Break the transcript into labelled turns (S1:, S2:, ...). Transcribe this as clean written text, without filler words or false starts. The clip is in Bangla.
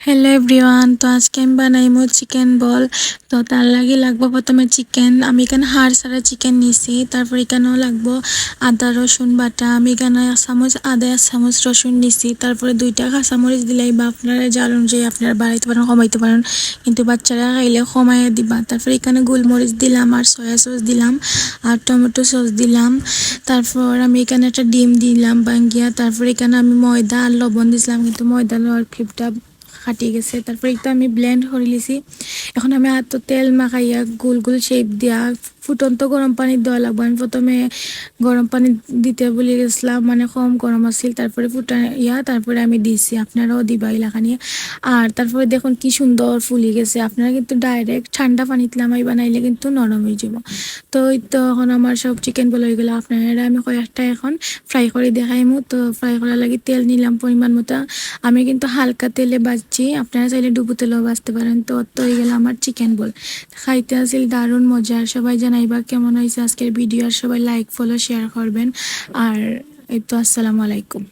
S1: হ্যালো এভরিওয়ান, তো আজকে আমি বানাইমু চিকেন বল। তো তার লাগবো প্রথমে চিকেন। আমি এখানে হাড় ছাড়া চিকেন নিছি। তারপর এখানেও লাগবো আদা রসুন বাটা। আমি এখানে 1 চামচ আদা 1 চামচ রসুন নিছি। তারপরে 2টা কাঁচামরিচ দিলেই বা আপনারা জাল অনুযায়ী আপনারা বাড়াইতে পারেন কমাইতে পারেন, কিন্তু বাচ্চারা খাইলে কমাইয়া দিবা। তারপর এখানে গোলমরিচ দিলাম আর সয়া সস দিলাম আর টমেটো সস দিলাম। তারপর আমি এখানে একটা ডিম দিলাম ভাঙ্গিয়া। তারপর এখানে আমি ময়দা আর লবণ দিছিলাম, কিন্তু ময়দা লওয়ার ক্লিপটা ফাটিয়ে গেছে। তারপর এটা আমি ব্লেন্ড করে লিছি। এখন আমি হাত তেল মাখাইয়া গোল গোল শেপ দিয়া ফুটন্ত গরম পানি দেওয়া লাগবো। আমি প্রথমে গরম পানি দিতে বলে গেছিলাম, মানে কম গরম আছিল। তারপরে তারপরে আমি দিছি, আপনারাও দিবা এলাকানি। আর তারপরে দেখুন কি সুন্দর ফুলি গেছে। আপনারা কিন্তু ডাইরেক্ট ঠান্ডা পানিতে নামাই বানাইলে কিন্তু নরম হয়ে যাব। তো এই তো এখন আমার সব চিকেন বলে হয়ে গেলো। আপনারা আমি কয়েকটা এখন ফ্রাই করে দেখাইমু। তো ফ্রাই করার লাগে তেল নিলাম পরিমাণ মতো। আমি কিন্তু হালকা তেলে ভাজছি, আপনারা চাইলে ডুবো তেলেও ভাজতে পারেন। তো হয়ে গেল আমার চিকেন বল। খাইতে আসিল দারুণ মজার। সবাই জানাইবা কেমন হয়েছে আজকের ভিডিও, আর সবাই লাইক ফলো শেয়ার করবেন। আর এই তো আসসালামু আলাইকুম।